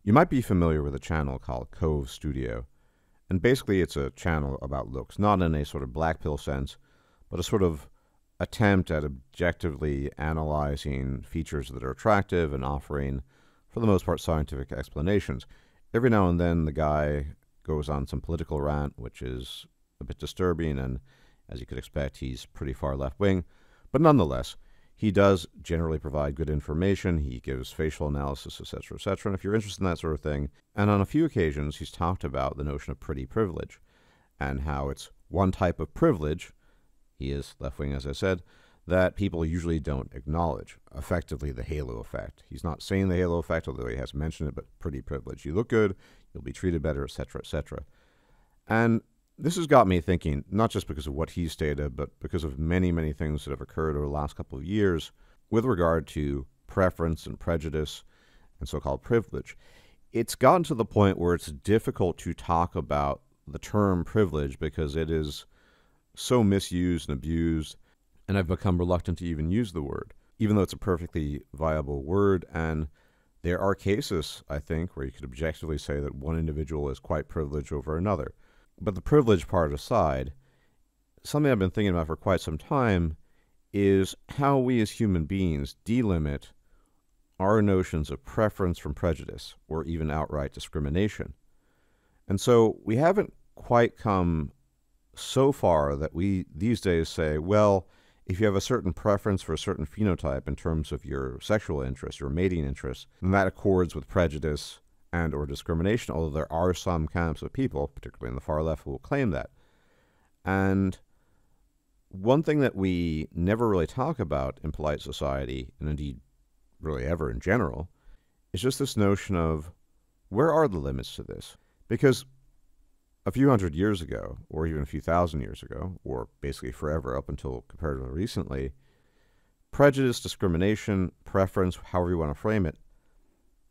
You might be familiar with a channel called Cove Studio, and basically it's a channel about looks, not in a sort of black pill sense, but a sort of attempt at objectively analyzing features that are attractive and offering, for the most part, scientific explanations. Every now and then the guy goes on some political rant, which is a bit disturbing, and as you could expect, he's pretty far left-wing. But nonetheless, he does generally provide good information. He gives facial analysis, etc., etc. And if you're interested in that sort of thing, and on a few occasions, he's talked about the notion of pretty privilege and how it's one type of privilege, he is left-wing, as I said, that people usually don't acknowledge, effectively the halo effect. He's not saying the halo effect, although he has mentioned it, but pretty privilege. You look good, you'll be treated better, etc., etc. And this has got me thinking, not just because of what he stated, but because of many, many things that have occurred over the last couple of years with regard to preference and prejudice and so-called privilege. It's gotten to the point where it's difficult to talk about the term privilege because it is so misused and abused, and I've become reluctant to even use the word, even though it's a perfectly viable word. And there are cases, I think, where you could objectively say that one individual is quite privileged over another. But the privilege part aside, something I've been thinking about for quite some time is how we as human beings delimit our notions of preference from prejudice or even outright discrimination. And so we haven't quite come so far that we these days say, well, if you have a certain preference for a certain phenotype in terms of your sexual interest, your mating interest, then that accords with prejudice and or discrimination, although there are some camps of people, particularly in the far left, who will claim that. And one thing that we never really talk about in polite society, and indeed really ever in general, is just this notion of where are the limits to this? Because a few hundred years ago, or even a few thousand years ago, or basically forever up until comparatively recently, prejudice, discrimination, preference, however you want to frame it,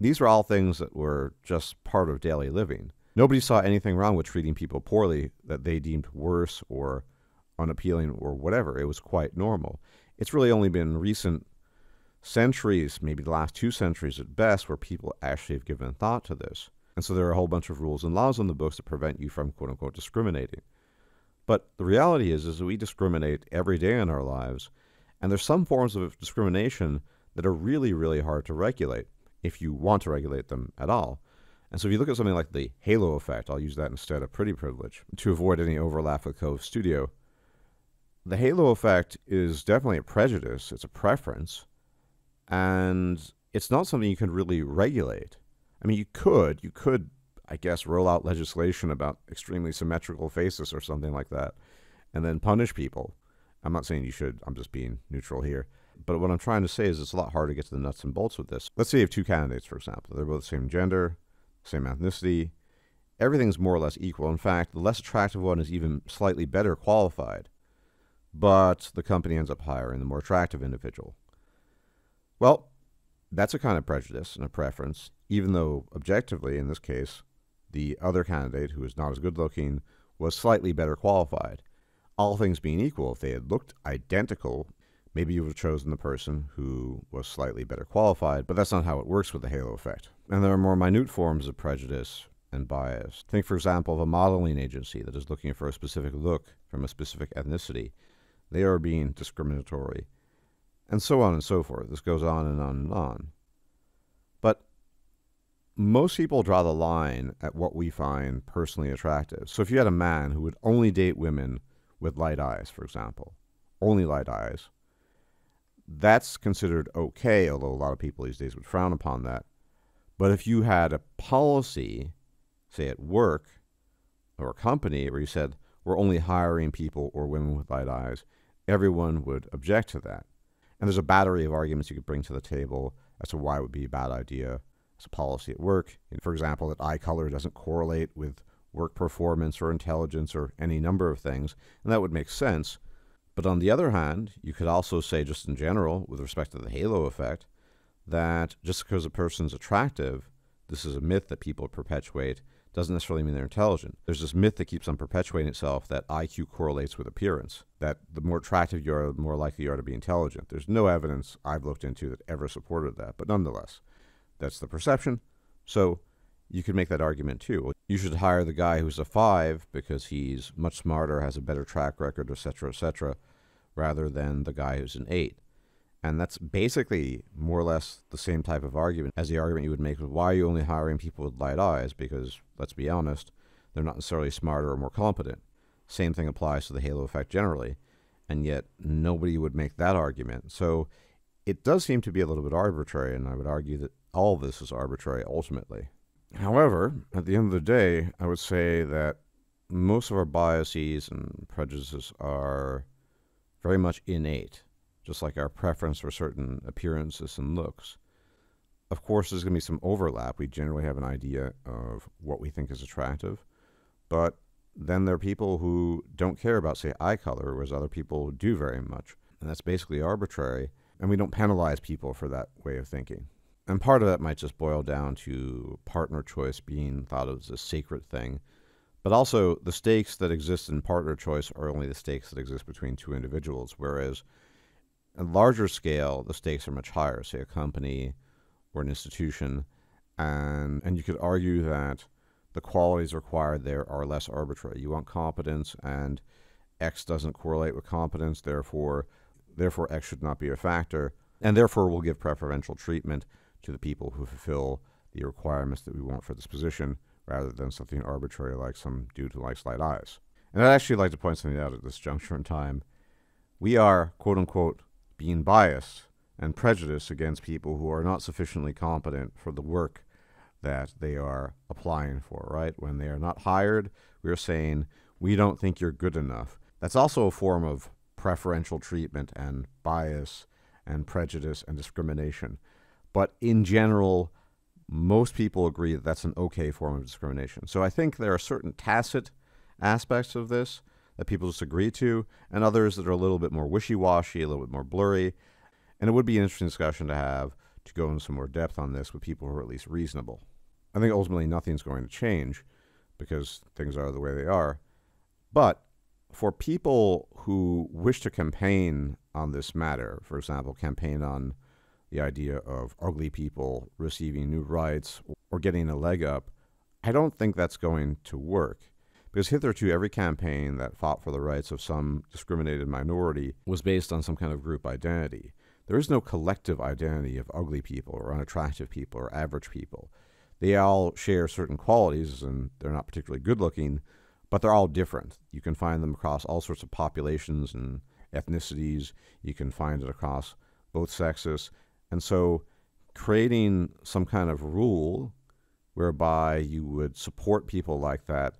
these were all things that were just part of daily living. Nobody saw anything wrong with treating people poorly that they deemed worse or unappealing or whatever. It was quite normal. It's really only been recent centuries, maybe the last 2 centuries at best, where people actually have given thought to this. And so there are a whole bunch of rules and laws on the books that prevent you from, quote-unquote, discriminating. But the reality is that we discriminate every day in our lives, and there's some forms of discrimination that are really, really hard to regulate, if you want to regulate them at all. And so if you look at something like the halo effect, I'll use that instead of pretty privilege, to avoid any overlap with Cove Studio. The halo effect is definitely a prejudice, it's a preference, and it's not something you can really regulate. I mean, you could, I guess, roll out legislation about extremely symmetrical faces or something like that, and then punish people. I'm not saying you should, I'm just being neutral here. But what I'm trying to say is it's a lot harder to get to the nuts and bolts with this. Let's say you have 2 candidates, for example. They're both the same gender, same ethnicity. Everything's more or less equal. In fact, the less attractive one is even slightly better qualified. But the company ends up hiring the more attractive individual. Well, that's a kind of prejudice and a preference, even though objectively, in this case, the other candidate, who is not as good looking, was slightly better qualified. All things being equal, if they had looked identical, maybe you would have chosen the person who was slightly better qualified, but that's not how it works with the halo effect. And there are more minute forms of prejudice and bias. Think, for example, of a modeling agency that is looking for a specific look from a specific ethnicity. They are being discriminatory, and so on and so forth. This goes on and on and on. But most people draw the line at what we find personally attractive. So if you had a man who would only date women with light eyes, for example, only light eyes, that's considered okay, although a lot of people these days would frown upon that. But if you had a policy, say at work or a company, where you said, we're only hiring people or women with light eyes, everyone would object to that. And there's a battery of arguments you could bring to the table as to why it would be a bad idea as a policy at work. And for example, that eye color doesn't correlate with work performance or intelligence or any number of things, and that would make sense. But on the other hand, you could also say, just in general, with respect to the halo effect, that just because a person's attractive, this is a myth that people perpetuate, doesn't necessarily mean they're intelligent. There's this myth that keeps on perpetuating itself that IQ correlates with appearance, that the more attractive you are, the more likely you are to be intelligent. There's no evidence I've looked into that ever supported that, but nonetheless, that's the perception. So you could make that argument too. You should hire the guy who's a 5 because he's much smarter, has a better track record, etc., rather than the guy who's an 8. And that's basically more or less the same type of argument as the argument you would make with why are you only hiring people with light eyes? Because, let's be honest, they're not necessarily smarter or more competent. Same thing applies to the halo effect generally, and yet nobody would make that argument. So it does seem to be a little bit arbitrary, and I would argue that all of this is arbitrary ultimately. However, at the end of the day, I would say that most of our biases and prejudices are very much innate, just like our preference for certain appearances and looks. Of course, there's going to be some overlap. We generally have an idea of what we think is attractive, but then there are people who don't care about, say, eye color, whereas other people do very much. And that's basically arbitrary, and we don't penalize people for that way of thinking. And part of that might just boil down to partner choice being thought of as a sacred thing. But also, the stakes that exist in partner choice are only the stakes that exist between two individuals, whereas at a larger scale, the stakes are much higher, say a company or an institution. And you could argue that the qualities required there are less arbitrary. You want competence, and X doesn't correlate with competence, therefore X should not be a factor, and therefore we'll give preferential treatment to the people who fulfill the requirements that we want for this position, rather than something arbitrary like some dude who likes light eyes. And I'd actually like to point something out at this juncture in time. We are, quote-unquote, being biased and prejudiced against people who are not sufficiently competent for the work that they are applying for, right? When they are not hired, we're saying, we don't think you're good enough. That's also a form of preferential treatment and bias and prejudice and discrimination. But in general, most people agree that that's an okay form of discrimination. So I think there are certain tacit aspects of this that people just agree to, and others that are a little bit more wishy-washy, a little bit more blurry. And it would be an interesting discussion to have to go into some more depth on this with people who are at least reasonable. I think ultimately nothing's going to change because things are the way they are. But for people who wish to campaign on this matter, for example, campaign on the idea of ugly people receiving new rights or getting a leg up, I don't think that's going to work. Because hitherto, every campaign that fought for the rights of some discriminated minority was based on some kind of group identity. There is no collective identity of ugly people or unattractive people or average people. They all share certain qualities, and they're not particularly good-looking, but they're all different. You can find them across all sorts of populations and ethnicities. You can find it across both sexes. And so creating some kind of rule whereby you would support people like that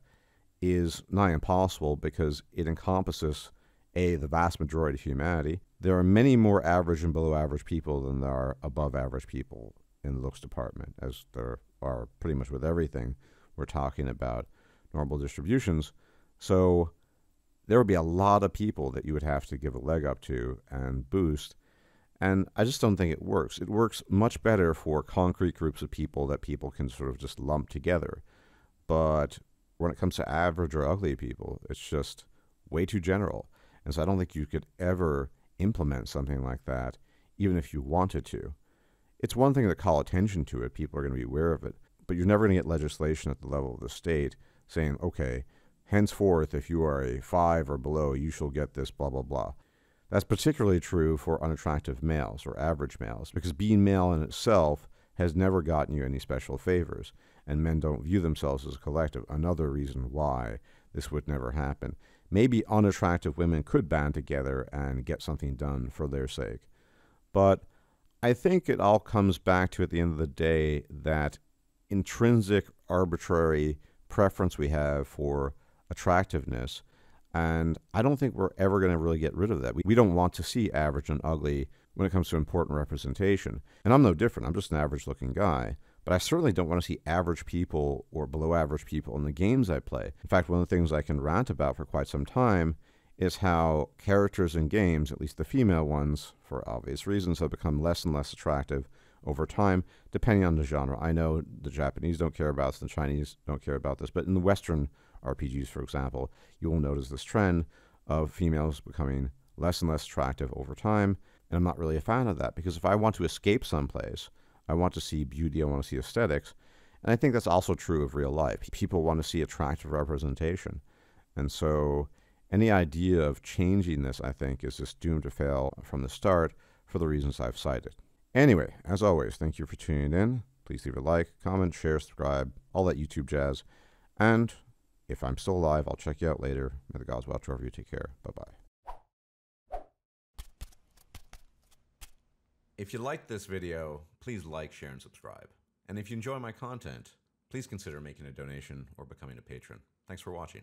is nigh impossible because it encompasses, A, the vast majority of humanity. There are many more average and below average people than there are above average people in the looks department, as there are pretty much with everything we're talking about normal distributions. So there would be a lot of people that you would have to give a leg up to and boost. And I just don't think it works. It works much better for concrete groups of people that people can sort of just lump together. But when it comes to average or ugly people, it's just way too general. And so I don't think you could ever implement something like that, even if you wanted to. It's one thing to call attention to it. People are going to be aware of it. But you're never going to get legislation at the level of the state saying, okay, henceforth, if you are a 5 or below, you shall get this, blah, blah, blah. That's particularly true for unattractive males or average males, because being male in itself has never gotten you any special favors, and men don't view themselves as a collective. Another reason why this would never happen. Maybe unattractive women could band together and get something done for their sake. But I think it all comes back to, at the end of the day, that intrinsic arbitrary preference we have for attractiveness. And I don't think we're ever going to really get rid of that. We don't want to see average and ugly when it comes to important representation. And I'm no different. I'm just an average-looking guy. But I certainly don't want to see average people or below average people in the games I play. In fact, one of the things I can rant about for quite some time is how characters in games, at least the female ones, for obvious reasons, have become less and less attractive over time, depending on the genre. I know the Japanese don't care about this, the Chinese don't care about this, but in the Western RPGs, for example, you will notice this trend of females becoming less and less attractive over time, and I'm not really a fan of that, because if I want to escape someplace, I want to see beauty, I want to see aesthetics, And I think that's also true of real life. People want to see attractive representation. And so any idea of changing this, I think, is just doomed to fail from the start for the reasons I've cited. Anyway, as always, thank you for tuning in. Please leave a like, comment, share, subscribe, all that YouTube jazz. And if I'm still alive, I'll check you out later. May the gods watch over you. Take care. Bye-bye. If you liked this video, please like, share, and subscribe. And if you enjoy my content, please consider making a donation or becoming a patron. Thanks for watching.